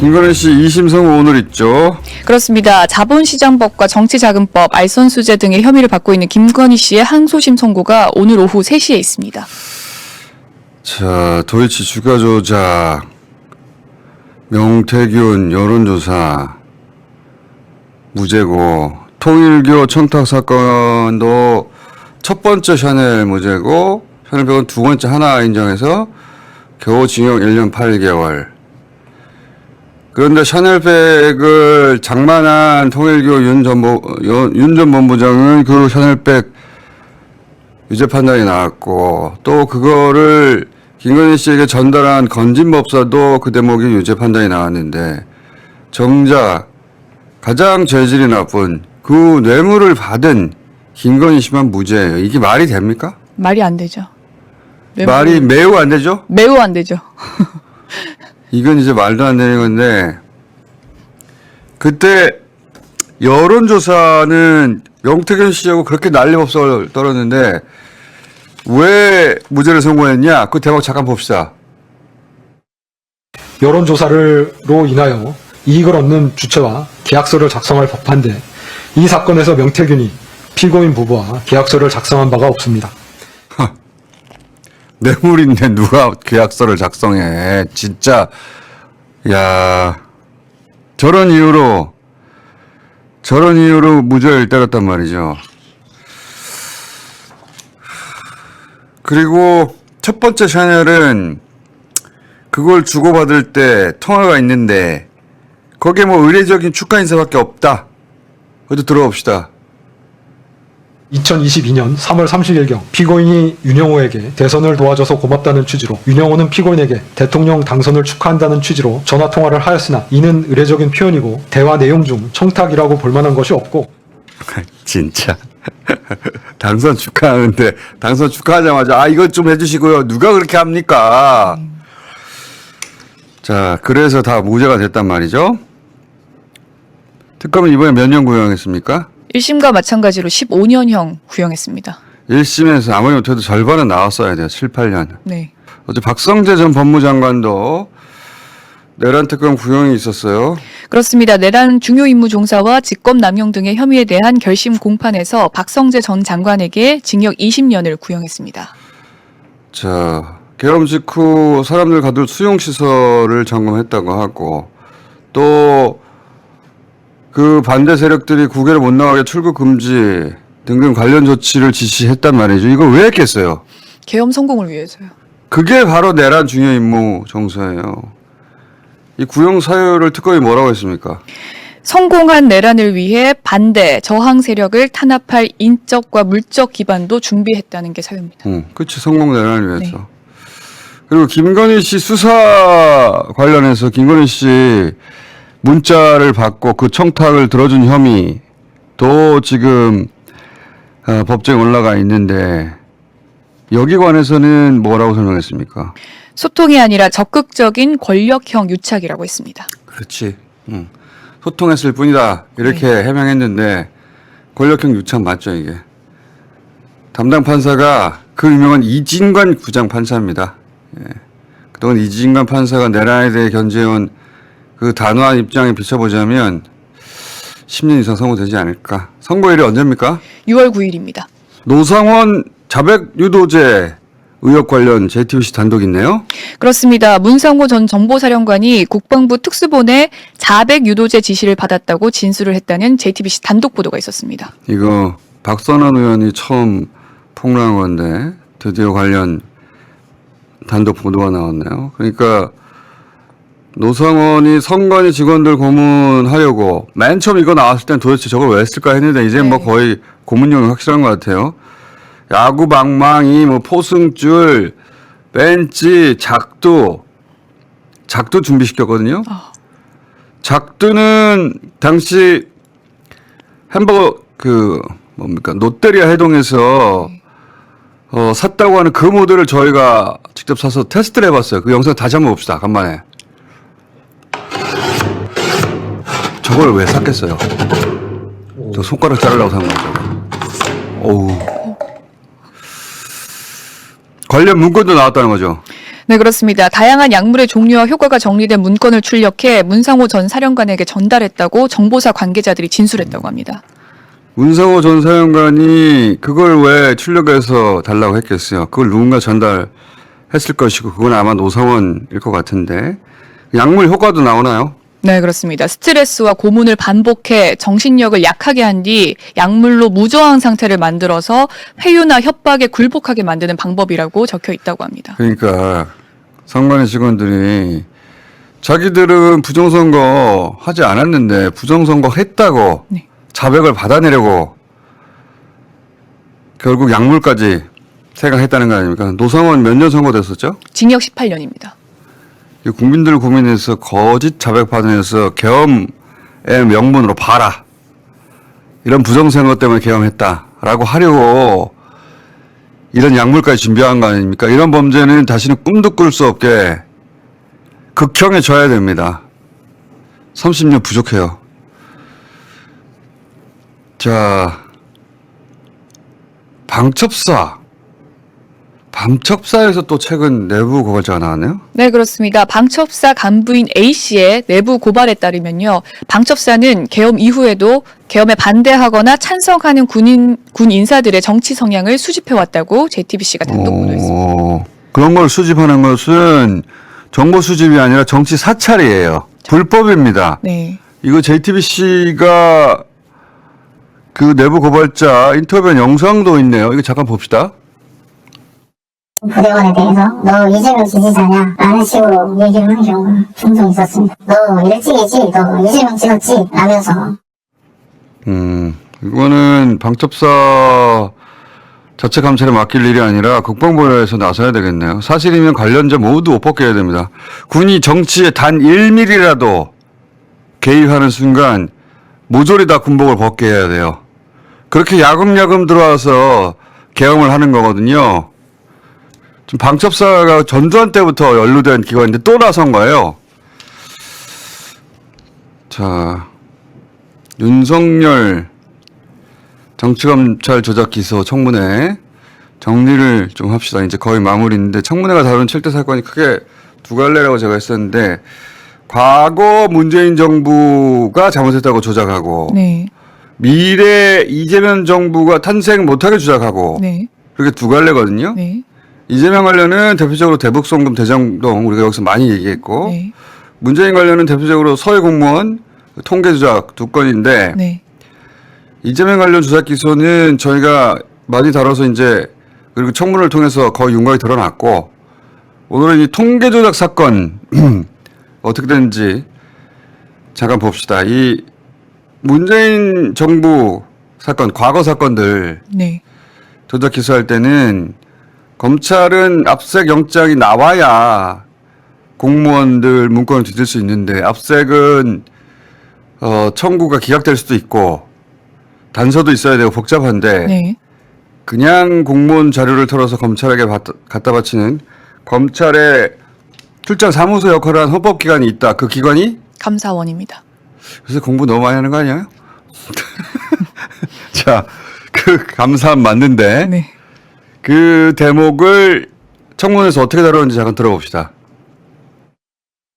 김건희 씨 2심 선고 오늘 있죠? 그렇습니다. 자본시장법과 정치자금법, 알선수재 등의 혐의를 받고 있는 김건희 씨의 항소심 선고가 오늘 오후 3시에 있습니다. 자, 도이치 주가 조작, 명태균 여론조사, 무죄고, 통일교 청탁 사건도 첫 번째 샤넬 무죄고, 샤넬백은 두 번째 하나 인정해서 겨우 징역 1년 8개월. 그런데 샤넬백을 장만한 통일교 윤 전 본부장은 그 샤넬백 유죄 판단이 나왔고, 또 그거를 김건희 씨에게 전달한 건진법사도 그 대목이 유죄 판단이 나왔는데, 정작 가장 죄질이 나쁜 그 뇌물을 받은 김건희 씨만 무죄예요. 이게 말이 됩니까? 말이 안 되죠. 말이 매우 안 되죠? 매우 안 되죠. 이건 이제 말도 안 되는 건데, 그때 여론조사는 명태균 씨하고 그렇게 난리법석을 떨었는데 왜 무죄를 선고했냐? 그 대목 잠깐 봅시다. 여론조사로 인하여 이익을 얻는 주체와 계약서를 작성할 법한데 이 사건에서 명태균이 피고인 부부와 계약서를 작성한 바가 없습니다. 뇌물인데 누가 계약서를 작성해. 진짜 야, 저런 이유로 무죄를 때렸단 말이죠. 그리고 첫 번째 샤넬은 그걸 주고받을 때 통화가 있는데 거기에 뭐 의례적인 축하 인사밖에 없다. 그래도 들어봅시다. 2022년 3월 30일경 피고인이 윤영호에게 대선을 도와줘서 고맙다는 취지로 윤영호는 피고인에게 대통령 당선을 축하한다는 취지로 전화통화를 하였으나 이는 의례적인 표현이고 대화 내용 중 청탁이라고 볼 만한 것이 없고 진짜 당선 축하하는데 당선 축하하자마자 이것 좀 해주시고요. 누가 그렇게 합니까? 자, 그래서 다 무죄가 됐단 말이죠. 특검은 이번에 몇 년 구형했습니까? 1심과 마찬가지로 15년형 구형했습니다. 1심에서 아무리 못해도 절반은 나왔어야 돼요. 7, 8년. 네. 어제 박성재 전 법무장관도 내란 특검 구형이 있었어요. 그렇습니다. 내란 중요 임무 종사와 직권 남용 등의 혐의에 대한 결심 공판에서 박성재 전 장관에게 징역 20년을 구형했습니다. 자, 계엄 직후 사람들 가둘 수용시설을 점검했다고 하고 또 그 반대 세력들이 국외를 못 나가게 출국 금지 등등 관련 조치를 지시했단 말이죠. 이거 왜 했겠어요? 계엄 성공을 위해서요. 그게 바로 내란 중요 임무 종사예요. 이 구형 사유를 특검이 뭐라고 했습니까? 성공한 내란을 위해 반대, 저항 세력을 탄압할 인적과 물적 기반도 준비했다는 게 사유입니다. 그렇지. 성공 내란을 위해서. 네. 그리고 김건희 씨 수사 관련해서 김건희 씨 문자를 받고 그 청탁을 들어준 혐의도 지금 법정에 올라가 있는데 여기 관해서는 뭐라고 설명했습니까? 소통이 아니라 적극적인 권력형 유착이라고 했습니다. 그렇지. 소통했을 뿐이다. 이렇게 해명했는데 권력형 유착 맞죠 이게. 담당 판사가 그 유명한 이진관 부장판사입니다. 예. 그동안 이진관 판사가 내란에 대해 견제해온 그 단호한 입장에 비춰보자면 10년 이상 선고되지 않을까. 선고일이 언제입니까? 6월 9일입니다. 노상원 자백 유도죄 의혹 관련 JTBC 단독 있네요. 그렇습니다. 문상호 전 정보사령관이 국방부 특수본에 자백 유도죄 지시를 받았다고 진술을 했다는 JTBC 단독 보도가 있었습니다. 이거 박선원 의원이 처음 폭로한 건데 드디어 관련 단독 보도가 나왔네요. 그러니까 노상원이 선관위 직원들 고문하려고 맨 처음 이거 나왔을 땐 도대체 저걸 왜 했을까 했는데 이제 뭐 거의 고문용이 확실한 것 같아요. 야구 방망이, 뭐 포승줄, 벤치, 작두 준비시켰거든요. 작두는 당시 햄버거 롯데리아 해동에서 샀다고 하는 그 모델을 저희가 직접 사서 테스트를 해봤어요. 그 영상 다시 한번 봅시다. 간만에. 저걸 왜 샀겠어요? 저 손가락 자르려고 산 거죠. 어우. 관련 문건도 나왔다는 거죠. 네, 그렇습니다. 다양한 약물의 종류와 효과가 정리된 문건을 출력해 문상호 전 사령관에게 전달했다고 정보사 관계자들이 진술했다고 합니다. 문상호 전 사령관이 그걸 왜 출력해서 달라고 했겠어요. 그걸 누군가 전달했을 것이고 그건 아마 노상원일 것 같은데 약물 효과도 나오나요? 네, 그렇습니다. 스트레스와 고문을 반복해 정신력을 약하게 한 뒤 약물로 무저항 상태를 만들어서 회유나 협박에 굴복하게 만드는 방법이라고 적혀 있다고 합니다. 그러니까 상관의 직원들이 자기들은 부정선거 하지 않았는데 부정선거 했다고 네. 자백을 받아내려고 결국 약물까지 생각했다는 거 아닙니까? 노상원 몇 년 선고됐었죠? 징역 18년입니다. 국민들 고민해서 거짓 자백 받아내서 계엄의 명분으로 봐라. 이런 부정선거 때문에 계엄했다라고 하려고 이런 약물까지 준비한 거 아닙니까? 이런 범죄는 다시는 꿈도 꿀 수 없게 극형에 져야 됩니다. 30년 부족해요. 자, 방첩사에서 또 최근 내부 고발자가 나왔네요. 네, 그렇습니다. 방첩사 간부인 A씨의 내부 고발에 따르면요. 방첩사는 계엄 이후에도 계엄에 반대하거나 찬성하는 군 인사들의 정치 성향을 수집해왔다고 JTBC가 단독 보도했습니다. 그런 걸 수집하는 것은 정보 수집이 아니라 정치 사찰이에요. 불법입니다. 네. 이거 JTBC가 그 내부 고발자 인터뷰한 영상도 있네요. 이거 잠깐 봅시다. 부대원에 대해서 너 이재명 지지자냐? 라는 식으로 얘기를 하는 경우가 종종 있었습니다. 너 일찍이지? 너 이재명 찍었지? 라면서. 이거는 방첩사 자체 감찰에 맡길 일이 아니라 국방부에서 나서야 되겠네요. 사실이면 관련자 모두 옷 벗겨야 됩니다. 군이 정치에 단 1mm라도 개입하는 순간 모조리 다 군복을 벗게 해야 돼요. 그렇게 야금야금 들어와서 계엄을 하는 거거든요. 지금 방첩사가 전두환 때부터 연루된 기관인데 또 나선 거예요. 자, 윤석열 정치검찰 조작 기소 청문회 정리를 좀 합시다. 이제 거의 마무리인데 청문회가 다룬 7대 사건이 크게 두 갈래라고 제가 했었는데 과거 문재인 정부가 잘못했다고 조작하고 네. 미래 이재명 정부가 탄생 못하게 조작하고 네. 그렇게 두 갈래거든요. 네. 이재명 관련은 대표적으로 대북송금 대장동 우리가 여기서 많이 얘기했고 네. 문재인 관련은 대표적으로 서해 공무원 통계 조작 두 건인데 네. 이재명 관련 조작 기소는 저희가 많이 다뤄서 이제 그리고 청문회를 통해서 거의 윤곽이 드러났고 오늘은 이 통계 조작 사건 어떻게 되는지 잠깐 봅시다. 이 문재인 정부 사건, 과거 사건들 네. 조작 기소할 때는 검찰은 압색 영장이 나와야 공무원들 문건을 뒤질 수 있는데 압색은 청구가 기각될 수도 있고 단서도 있어야 되고 복잡한데 네. 그냥 공무원 자료를 털어서 검찰에게 갖다 바치는 검찰의 출장 사무소 역할을 한 헌법기관이 있다. 그 기관이? 감사원입니다. 그래서 공부 너무 많이 하는 거 아니에요? 자, 그 감사함 맞는데 네. 그 대목을 청문회에서 어떻게 다루는지 잠깐 들어봅시다.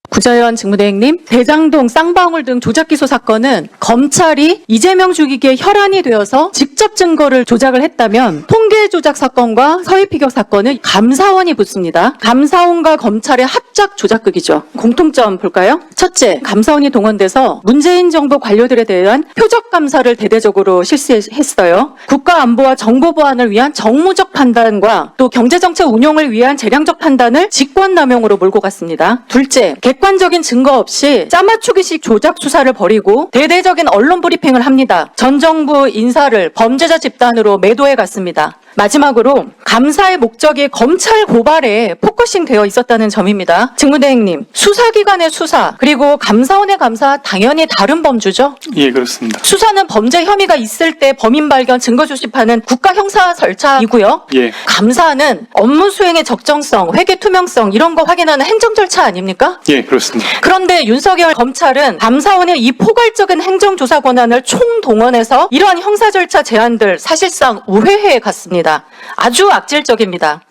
구자연 직무대행님, 대장동, 쌍방울 등 조작 기소 사건은 검찰이 이재명 죽이기에 혈안이 되어서 직접 증거를 조작을 했다면 통계 조작 사건과 서해 피격 사건은 감사원이 붙습니다. 감사원과 검찰의 합작 조작극이죠. 공통점 볼까요? 첫째, 감사원이 동원돼서 문재인 정부 관료들에 대한 표적 감사를 대대적으로 실시했어요. 국가 안보와 정보 보안을 위한 정무적 판단과 또 경제정책 운용을 위한 재량적 판단을 직권남용으로 몰고 갔습니다. 둘째, 객관적인 증거 없이 짜맞추기식 조작 수사를 벌이고 대대적인 언론 브리핑을 합니다. 전 정부 인사를 범죄자 집단으로 매도해 갔습니다. 마지막으로 감사의 목적이 검찰 고발에 포커싱 되어 있었다는 점입니다. 직무대행님, 수사기관의 수사 그리고 감사원의 감사 당연히 다른 범주죠? 예, 그렇습니다. 수사는 범죄 혐의가 있을 때 범인 발견, 증거 수집하는 국가 형사 절차이고요. 예. 감사는 업무 수행의 적정성, 회계 투명성 이런 거 확인하는 행정 절차 아닙니까? 예, 그렇습니다. 그런데 윤석열 검찰은 감사원의 이 포괄적인 행정조사 권한을 총동원해서 이러한 형사 절차 제안들 사실상 우회해 갔습니다. 아주 악질적입니다.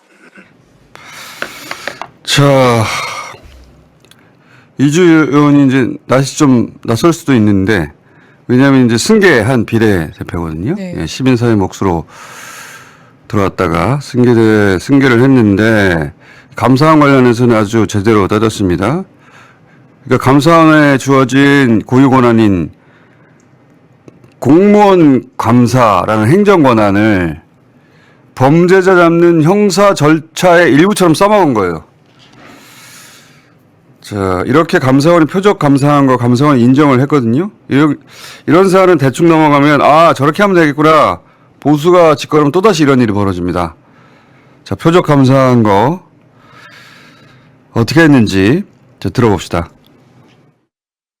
자, 이주 의원이 이제 날씨 좀 낯설 수도 있는데, 왜냐하면 이제 승계한 비례대표거든요. 네. 예, 시민사회 몫으로 들어왔다가 승계를 했는데, 감사원 관련해서는 아주 제대로 따졌습니다. 그러니까 감사원에 주어진 고유 권한인 공무원 감사라는 행정 권한을 범죄자 잡는 형사 절차의 일부처럼 써먹은 거예요. 자, 이렇게 감사원이 표적 감사한 거 감사원이 인정을 했거든요. 이런 사안은 대충 넘어가면 아, 저렇게 하면 되겠구나. 보수가 짓거리면 또다시 이런 일이 벌어집니다. 자, 표적 감사한 거 어떻게 했는지 자, 들어봅시다.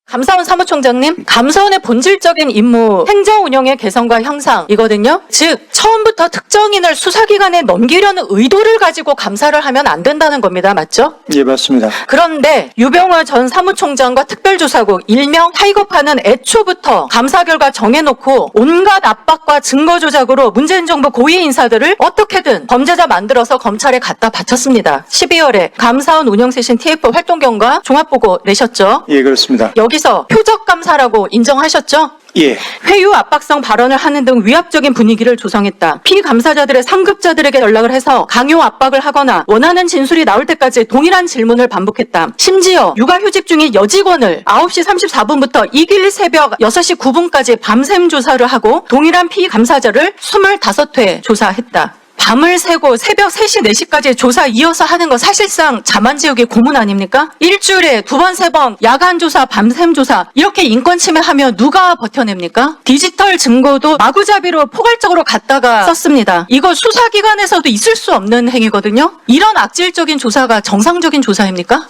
감사원 사무총장님, 감사원의 본질적인 임무, 행정 운영의 개선과 향상이거든요. 즉, 처음부터 특정인을 수사기관에 넘기려는 의도를 가지고 감사를 하면 안 된다는 겁니다. 맞죠? 예, 맞습니다. 그런데 유병화 전 사무총장과 특별조사국 일명 타이거파는 애초부터 감사 결과 정해놓고 온갖 압박과 증거 조작으로 문재인 정부 고위 인사들을 어떻게든 범죄자 만들어서 검찰에 갖다 바쳤습니다. 12월에 감사원 운영세신 TF 활동 경과 종합보고 내셨죠? 예, 그렇습니다. 여기서 표적 감사라고 인정하셨죠? 예, 회유 압박성 발언을 하는 등 위압적인 분위기를 조성했다. 피감사자들의 상급자들에게 연락을 해서 강요 압박을 하거나 원하는 진술이 나올 때까지 동일한 질문을 반복했다. 심지어 육아휴직 중인 여직원을 9시 34분부터 이길 새벽 6시 9분까지 밤샘 조사를 하고 동일한 피감사자를 25회 조사했다. 밤을 새고 새벽 3시, 4시까지 조사 이어서 하는 거 사실상 자만지옥의 고문 아닙니까? 일주일에 2번, 3번 야간 조사, 밤샘 조사 이렇게 인권 침해하면 누가 버텨냅니까? 디지털 증거도 마구잡이로 포괄적으로 갖다가 썼습니다. 이거 수사기관에서도 있을 수 없는 행위거든요. 이런 악질적인 조사가 정상적인 조사입니까?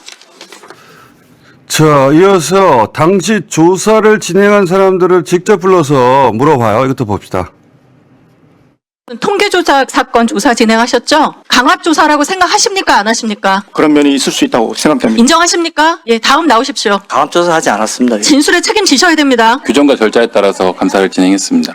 자, 이어서 당시 조사를 진행한 사람들을 직접 불러서 물어봐요. 이것도 봅시다. 통계조사 사건 조사 진행하셨죠? 강압조사라고 생각하십니까? 안 하십니까? 그런 면이 있을 수 있다고 생각됩니다. 인정하십니까? 예, 다음 나오십시오. 강압조사하지 않았습니다. 진술에 책임지셔야 됩니다. 규정과 절차에 따라서 감사를 진행했습니다.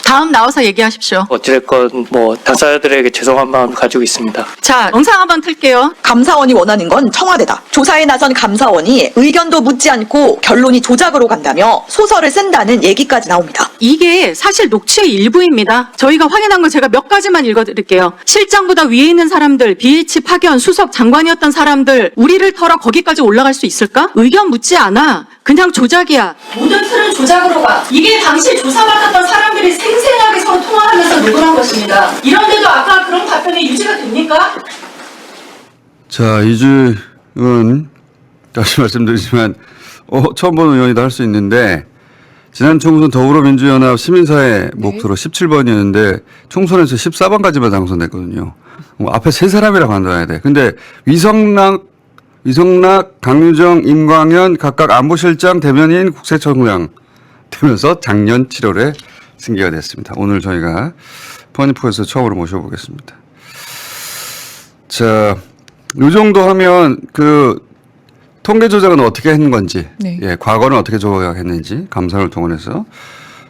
다음 나와서 얘기하십시오. 어찌됐건 당사자들에게 죄송한 마음을 가지고 있습니다. 자, 영상 한번 틀게요. 감사원이 원하는 건 청와대다. 조사에 나선 감사원이 의견도 묻지 않고 결론이 조작으로 간다며 소설을 쓴다는 얘기까지 나옵니다. 이게 사실 녹취의 일부입니다. 저희가 확인한 거 제가 몇 가지만 읽어드릴게요. 실장보다 위에 있는 사람들, BH 파견, 수석 장관이었던 사람들, 우리를 털어 거기까지 올라갈 수 있을까? 의견 묻지 않아. 그냥 조작이야. 모든 틀은 조작으로 가. 이게 당시 조사받았던 사람들이 생생하게 서로 통화하면서 녹음한 것입니다. 이런데도 아까 그런 답변이 유지가 됩니까? 자, 이주 의원 다시 말씀드리지만 처음 보는 의원이다 할 수 있는데 지난 총선 더불어민주연합 시민사회 몫으로 17번이었는데 총선에서 14번까지만 당선됐거든요. 앞에 세 사람이라고 한다야 돼. 근데 위성락, 강유정, 임광현 각각 안보실장, 대변인, 국세청장 되면서 작년 7월에 승계가 됐습니다. 오늘 저희가 퍼니포에서 처음으로 모셔보겠습니다. 자, 이 정도 하면 그 통계 조작은 어떻게 했는 건지, 네. 예, 과거는 어떻게 조작했는지 감사를 통해서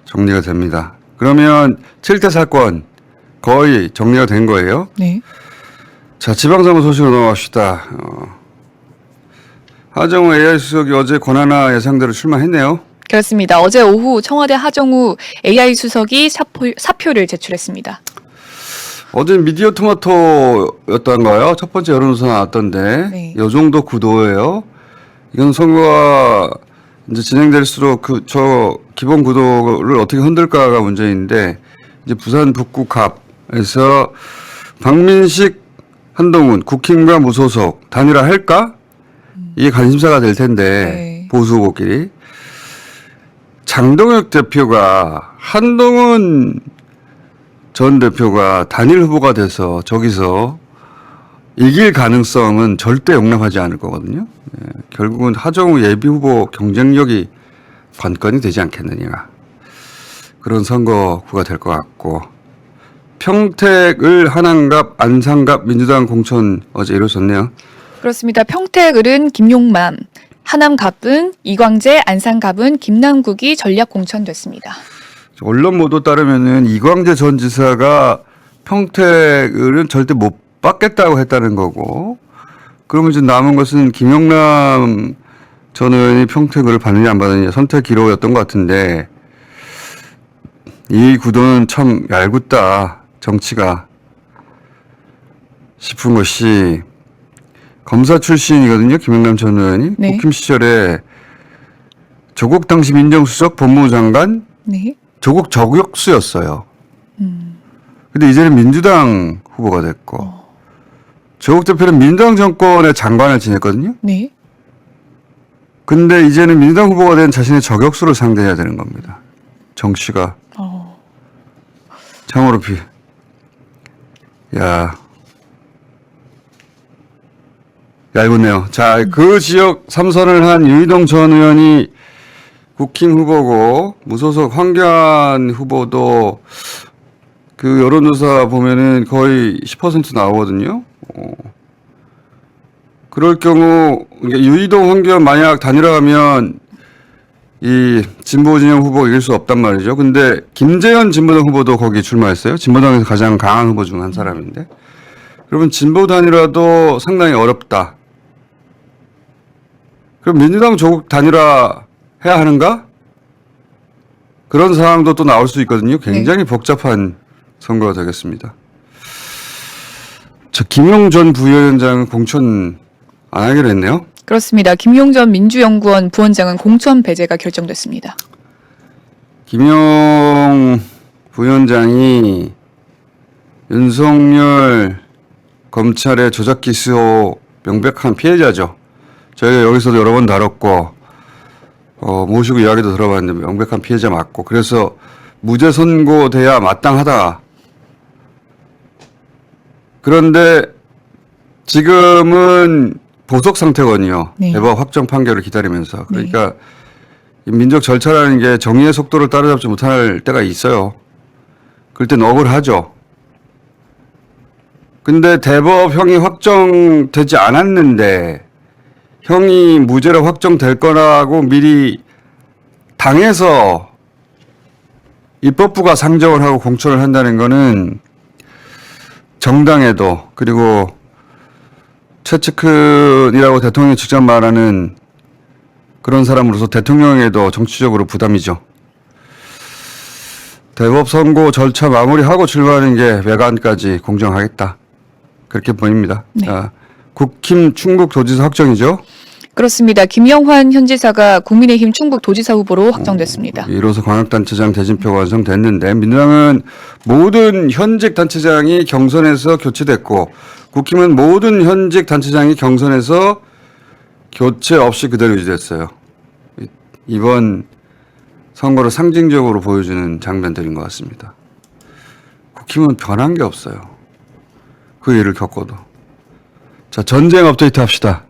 정리가 됩니다. 그러면 7대 사건 거의 정리가 된 거예요. 네. 자, 지방선거 소식으로 넘어갑시다. 하정우 AI 수석이 어제 권한나 예상대로 출마했네요. 그렇습니다. 어제 오후 청와대 하정우 AI 수석이 사표를 제출했습니다. 어제 미디어 토마토였던가요? 첫 번째 여론조사 나왔던데, 네. 이 정도 구도예요. 이건 선거가 이제 진행될수록 저 기본 구도를 어떻게 흔들까가 문제인데, 이제 부산 북구갑에서 박민식, 한동훈, 국힘과 무소속 단일화 할까? 이게 관심사가 될 텐데, 네. 보수 후보끼리. 장동혁 대표가 한동훈 전 대표가 단일 후보가 돼서 저기서 이길 가능성은 절대 용납하지 않을 거거든요. 예, 결국은 하정우 예비 후보 경쟁력이 관건이 되지 않겠느냐. 그런 선거구가 될 것 같고, 평택을 한안갑, 안상갑 민주당 공천 어제 이루어졌네요. 그렇습니다. 평택을은 김용만, 하남갑은 이광재, 안산갑은 김남국이 전략 공천됐습니다. 언론 보도 따르면은 이광재 전 지사가 평택을은 절대 못 받겠다고 했다는 거고, 그러면 이제 남은 것은 김영남 전 의원이 평택을 받느냐 안 받느냐 선택 기로였던 것 같은데 이 구도는 참 얄궂다 정치가 싶은 것이 검사 출신이거든요. 김영남 전 의원이 네. 국힘 시절에 조국 당시 민정수석 법무부 장관 네. 조국 저격수였어요. 근데 이제는 민주당 후보가 됐고 조국 대표는 민주당 정권의 장관을 지냈거든요. 네. 근데 이제는 민주당 후보가 된 자신의 저격수를 상대해야 되는 겁니다. 정 씨가. 참으로 얄궂네요. 자, 그 지역 3선을 한 유이동 전 의원이 국힘 후보고 무소속 황교안 후보도 그 여론조사 보면은 거의 10% 나오거든요. 그럴 경우 유이동 황교안 만약 단일화하면 이 진보 진영 후보 이길 수 없단 말이죠. 근데 김재현 진보당 후보도 거기 출마했어요. 진보당에서 가장 강한 후보 중 한 사람인데. 그러면 진보 단일화도 상당히 어렵다. 그럼 민주당 조국 단일화 해야 하는가? 그런 상황도 또 나올 수 있거든요. 굉장히 복잡한 선거가 되겠습니다. 저 김용 전 부위원장은 공천 안 하기로 했네요. 그렇습니다. 김용 전 민주연구원 부원장은 공천 배제가 결정됐습니다. 김용 부위원장이 윤석열 검찰의 조작 기소 명백한 피해자죠. 저희가 여기서도 여러 번 다뤘고 모시고 이야기도 들어봤는데 명백한 피해자 맞고 그래서 무죄 선고돼야 마땅하다. 그런데 지금은 보석 상태거든요. 네. 대법 확정 판결을 기다리면서. 그러니까 이 민족 절차라는 게 정의의 속도를 따라잡지 못할 때가 있어요. 그럴 땐 억울하죠. 근데 대법형이 확정되지 않았는데 형이 무죄로 확정될 거라고 미리 당해서 입법부가 상정을 하고 공천을 한다는 거는 정당에도 그리고 최측근이라고 대통령이 직접 말하는 그런 사람으로서 대통령에도 정치적으로 부담이죠. 대법 선고 절차 마무리하고 출마하는 게 외관까지 공정하겠다. 그렇게 보입니다. 네. 자, 국힘 충북도지사 확정이죠. 그렇습니다. 김영환 현 지사가 국민의힘 충북도지사 후보로 확정됐습니다. 이로써 광역단체장 대진표가 완성됐는데 민주당은 모든 현직 단체장이 경선에서 교체됐고 국힘은 모든 현직 단체장이 경선에서 교체 없이 그대로 유지됐어요. 이번 선거를 상징적으로 보여주는 장면들인 것 같습니다. 국힘은 변한 게 없어요. 그 일을 겪어도. 자, 전쟁 업데이트 합시다.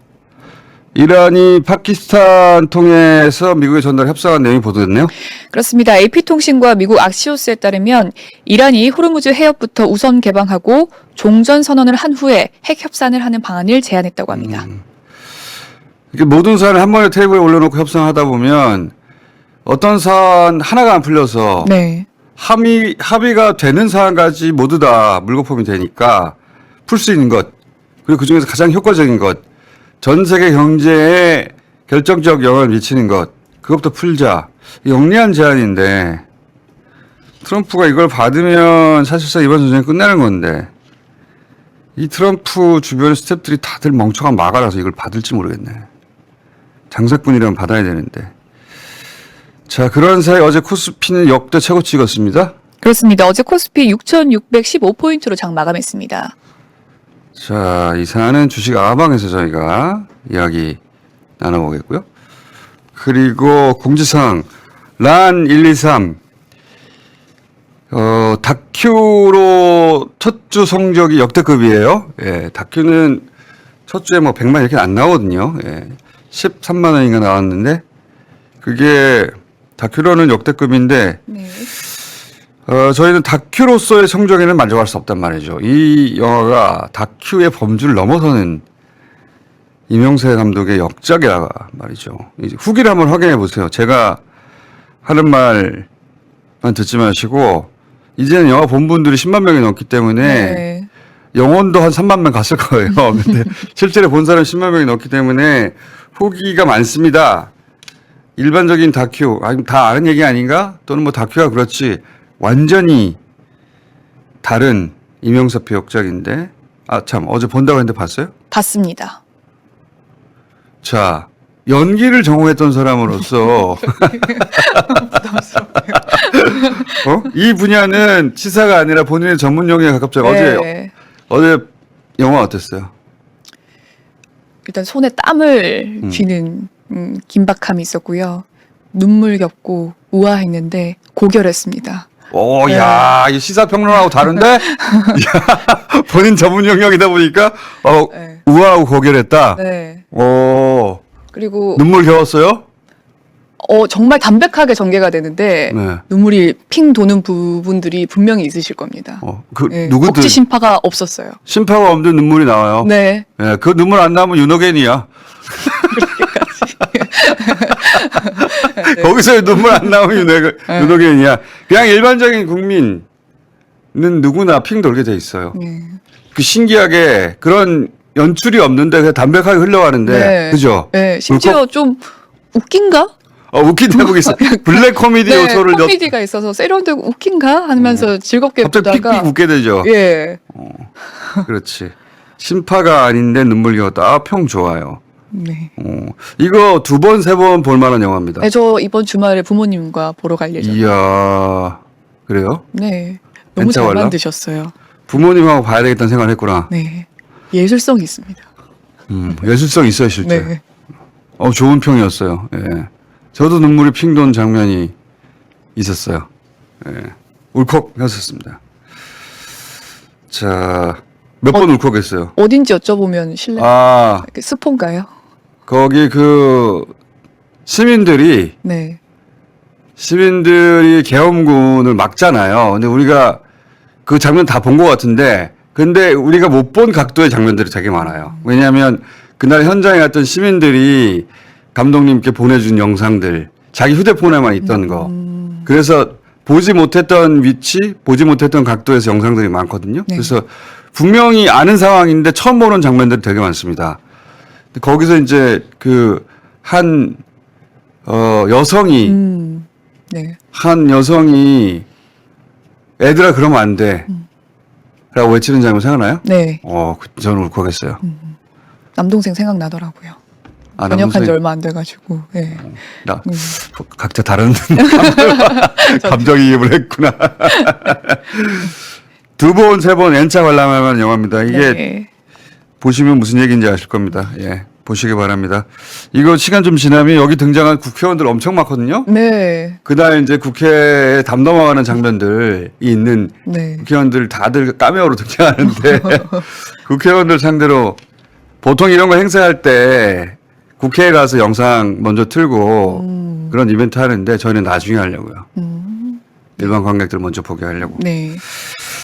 이란이 파키스탄 통해서 미국에 전달 협상한 내용이 보도됐네요. 그렇습니다. AP통신과 미국 악시오스에 따르면 이란이 호르무즈 해협부터 우선 개방하고 종전 선언을 한 후에 핵 협상을 하는 방안을 제안했다고 합니다. 이게 모든 사안을 한 번에 테이블에 올려놓고 협상하다 보면 어떤 사안 하나가 안 풀려서 네. 합의가 되는 사안까지 모두 다 물거품이 되니까 풀 수 있는 것 그리고 그중에서 가장 효과적인 것 전 세계 경제에 결정적 영향을 미치는 것 그것부터 풀자. 영리한 제안인데 트럼프가 이걸 받으면 사실상 이번 전쟁이 끝나는 건데 이 트럼프 주변 스태프들이 다들 멍청한 마가라서 이걸 받을지 모르겠네. 장사꾼이라면 받아야 되는데. 자, 그런 사이 어제 코스피는 역대 최고 찍었습니다. 그렇습니다. 어제 코스피 6,615포인트로 장 마감했습니다. 자, 이 사안은 주식 아방에서 저희가 이야기 나눠보겠고요. 그리고 공지사항 란 123 다큐로 첫 주 성적이 역대급이에요. 예, 다큐는 첫 주에 뭐 100만 이렇게 안 나오거든요. 예, 13만 원인가 나왔는데 그게 다큐로는 역대급인데 네. 저희는 다큐로서의 성적에는 만족할 수 없단 말이죠. 이 영화가 다큐의 범주를 넘어서는 이명세 감독의 역작이라 말이죠. 이제 후기를 한번 확인해 보세요. 제가 하는 말만 듣지 마시고 이제는 영화 본 분들이 10만 명이 넘기 때문에 네. 영혼도 한 3만 명 갔을 거예요. 근데 실제로 본 사람 10만 명이 넘기 때문에 후기가 많습니다. 일반적인 다큐, 다 아는 얘기 아닌가? 또는 뭐 다큐가 그렇지. 완전히 다른 이명사표 역작인데. 참, 어제 본다고 했는데 봤어요? 봤습니다. 자, 연기를 전공했던 사람으로서 이 분야는 치사가 아니라 본인의 전문 영역에 가깝죠. 네. 어제 영화 어땠어요? 일단 손에 땀을 쥐는 긴박함이 있었고요. 눈물겹고 우아했는데 고결했습니다. 오, 야, 이 시사평론하고 다른데? 야, 본인 전문 영역이다 보니까, 네. 우아하고 고결했다? 네. 오, 그리고 눈물겨웠어요? 정말 담백하게 전개가 되는데 네. 눈물이 핑 도는 부분들이 분명히 있으실 겁니다. 네, 누구든 억지 심파가 없었어요. 심파가 없는 눈물이 나와요? 네. 예, 그 눈물 안 나오면 윤호겐이야. 거기서 눈물 안 나오면 윤호겐이야. 그냥 일반적인 국민은 누구나 핑 돌게 돼 있어요. 그 신기하게 그런 연출이 없는데 그냥 담백하게 흘러가는데, 네. 그죠? 네. 심지어 좀 웃긴가? 웃긴 대목이 있어. 블랙 코미디 네, 요소를 코미디가 있어서 세련되고 웃긴가 하면서 즐겁게 갑자기 보다가 픽픽 웃게 되죠. 예. 그렇지. 심파가 아닌데 눈물겨웠다. 평 좋아요. 네. 이거 2번, 3번 볼 만한 영화입니다. 네, 저 이번 주말에 부모님과 보러 갈 예정이에요. 이야, 그래요? 네. 너무 벤차 잘 관람? 만드셨어요. 부모님하고 봐야 되겠다는 생각을 했구나. 네. 예술성이 있습니다. 예술성 있어요, 실제. 네. 좋은 평이었어요. 예. 저도 눈물이 핑 도는 장면이 있었어요. 예. 울컥했었습니다. 자, 몇 번 울컥했어요? 어딘지 여쭤보면 실례. 스폰가요? 거기 시민들이 네. 계엄군을 막잖아요. 근데 우리가 그 장면 다 본 것 같은데, 근데 우리가 못 본 각도의 장면들이 되게 많아요. 왜냐하면 그날 현장에 갔던 시민들이 감독님께 보내준 영상들, 자기 휴대폰에만 있던 거. 그래서 보지 못했던 위치, 보지 못했던 각도에서 영상들이 많거든요. 네. 그래서 분명히 아는 상황인데 처음 보는 장면들이 되게 많습니다. 거기서 이제 여성이, 네. 한 여성이 애들아 그러면 안 돼. 라고 외치는 장면 생각나요? 네. 저는 울컥했어요. 남동생 생각나더라고요. 아, 번역한 지 남동생? 얼마 안 돼가지고. 네. 각자 다른 감정이입을 했구나. 2번, 3번 N차 관람할 만한 영화입니다. 이게 네. 보시면 무슨 얘기인지 아실 겁니다. 예. 보시기 바랍니다. 이거 시간 좀 지나면 여기 등장한 국회의원들 엄청 많거든요. 네. 그날 이제 국회에 담 넘어가는 장면들이 있는 네. 국회의원들 다들 카메오로 등장하는데 국회의원들 상대로 보통 이런 거 행사할 때 국회에 가서 영상 먼저 틀고 그런 이벤트 하는데 저희는 나중에 하려고요. 일반 관객들 먼저 보게 하려고. 네.